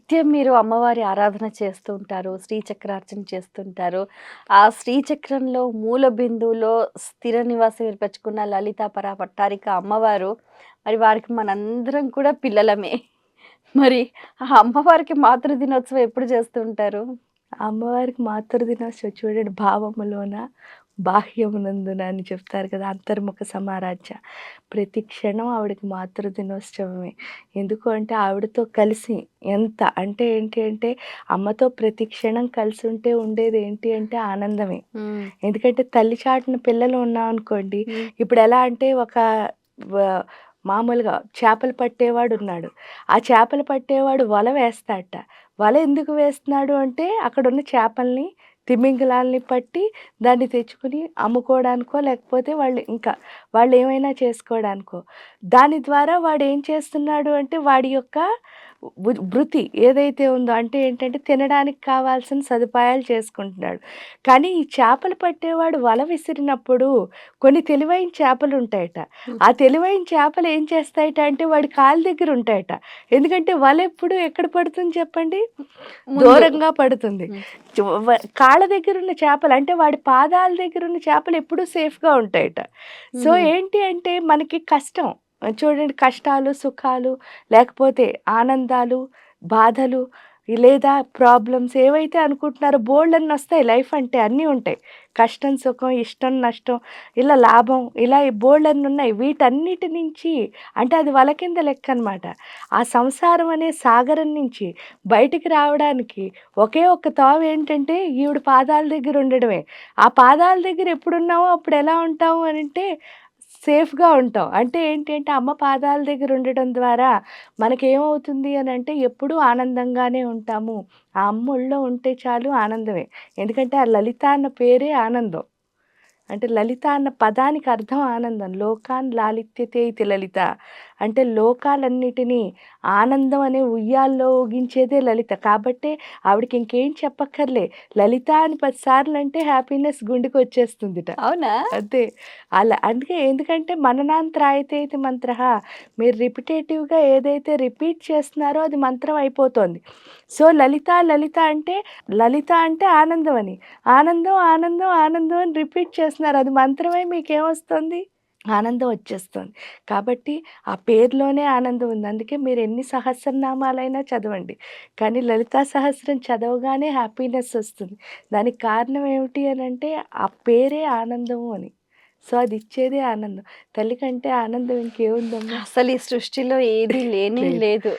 నిత్యం మీరు అమ్మవారి ఆరాధన చేస్తూ ఉంటారు. శ్రీచక్రార్చన చేస్తుంటారు. ఆ శ్రీచక్రంలో మూల బిందువులో స్థిర నివాసం ఏర్పరచుకున్న లలిత పరాభట్టారిక అమ్మవారు, మరి వారికి మనందరం కూడా పిల్లలమే. మరి ఆ అమ్మవారికి మాతృ దినోత్సవం ఎప్పుడు చేస్తూ ఉంటారు? అమ్మవారికి మాతృ దినోత్సవం చూడండి, భావములోన బాహ్యమునందున అని చెప్తారు కదా! అంతర్ముఖ సమారాధ్య. ప్రతి క్షణం ఆవిడకి మాతృ దినోత్సవమే. ఎందుకు అంటే ఆవిడతో కలిసి ఎంత అంటే ఏంటి అంటే అమ్మతో ప్రతి క్షణం కలిసి ఉంటే ఉండేది ఏంటి అంటే ఆనందమే. హ్మ్. ఎందుకంటే తల్లి చాటున పిల్లలు ఉన్నామనుకోండి, హ్మ్. ఇప్పుడెలా అంటే వ మామూలుగా చేపలు పట్టేవాడున్నాడు. ఆ చేపలు పట్టేవాడు వల వేస్తాడట. వల ఎందుకు వేస్తున్నాడు అంటే అక్కడున్న చేపల్ని, తిమింగలాల్ని పట్టి దాన్ని తెచ్చుకొని అమ్ముకోవడానికో, లేకపోతే వాళ్ళేమైనా చేసుకోవడానికో. దాని ద్వారా వాడేం చేస్తున్నాడు అంటే వాడి యొక్క భృతి ఏదైతే ఉందో అంటే ఏంటంటే తినడానికి కావాల్సిన సదుపాయాలు చేసుకుంటున్నాడు. కానీ ఈ చేపలు పట్టేవాడు వల విసిరినప్పుడు కొన్ని తెలివైన చేపలుంటాయట. హ్మ్. ఆ తెలివైన చేపలు ఏం చేస్తాయట అంటే వాడి కాలు దగ్గర ఉంటాయట. ఎందుకంటే వలెప్పుడు ఎక్కడ పడుతుంది చెప్పండి? ముందు. దూరంగా పడుతుంది. హ్మ్. చు వ కాళ్ళ దగ్గరున్న చేపలు అంటే వాడి పాదాల దగ్గరున్న చేపలు ఎప్పుడూ సేఫ్‌గా ఉంటాయట. సో, హుహు. ఏంటి అంటే మనకి కష్టం చూడండి, కష్టాలు, సుఖాలు లేకపోతే ఆనందాలు, బాధలు లేదా ప్రాబ్లమ్స్ ఏవైతే అనుకుంటున్నారో బోలెడన్నొస్తాయి. లైఫ్ అంటే అన్నీ ఉంటాయి. కష్టం, సుఖం, ఇష్టం, నష్టం, ఇలా లాభం, ఇలా బోలెడన్నున్నాయి. వీటన్నిటి నుంచి అంటే అది వల కింద లెక్కనమాట. ఆ సంసారం అనే సాగరం నుంచి బయటికి రావడానికి ఒకే ఒక్క తావేంటంటే ఈవిడ పాదాల దగ్గర ఉండడమే. ఆ పాదాల దగ్గర ఎప్పుడున్నామో అప్పుడు ఎలా ఉంటాము అనంటే సేఫ్‌గా ఉంటాం. అంటే ఏంటి అంటే అమ్మ పాదాల దగ్గర ఉండడం ద్వారా మనకేమవుతుంది అనంటే ఎప్పుడూ ఆనందంగానే ఉంటాము. ఆ అమ్మ ఒళ్ళో ఉంటే చాలు ఆనందమే. ఎందుకంటే ఆ లలిత అన్న పేరే ఆనందం. అంటే లలిత అన్న పదానికి అర్థం ఆనందం. లోకాన్ లాలిత్యతే ఇతి లలిత. అంటే లోకాలన్నిటిని ఆనందం అనే ఉయ్యాల్లో ఊగించేదే లలిత. కాబట్టే ఆవిడకి ఇంకేం చెప్పక్కర్లే. లలిత అని 10 సార్లంటే హ్యాపీనెస్ గుండెకొచ్చేస్తుందిట. అవునా? అంతే. అలా అందుకే ఎందుకంటే మననాంత్రాయతే ఇతి మంత్రః. మీరు రిపిటేటివ్‌గా ఏదైతే రిపీట్ చేస్తున్నారో అది మంత్రం అయిపోతోంది. సో, లలిత, లలిత అంటే లలిత అంటే ఆనందం అని. ఆనందం, ఆనందం, ఆనందం అని రిపీట్ చేస్తున్నారు. అది మంత్రమై మీకేమొస్తుంది? ఆనందం వచ్చేస్తుంది. కాబట్టి ఆ పేరులోనే ఆనందం ఉంది. అందుకే మీరు ఎన్ని సహస్రనామాలైనా చదవండి. కానీ లలితా సహస్రం చదవగానే హ్యాపీనెస్ ఒస్తుంది. దానికి కారణం ఏమిటి అనంటే ఆ పేరే ఆనందము అని. సో, అదిచ్చేదే ఆనందం. తల్లి కంటే ఆనందం ఇంకేముందమ్మా? అసలు ఈ సృష్టిలో ఏది లేనే లేదు. లేదు.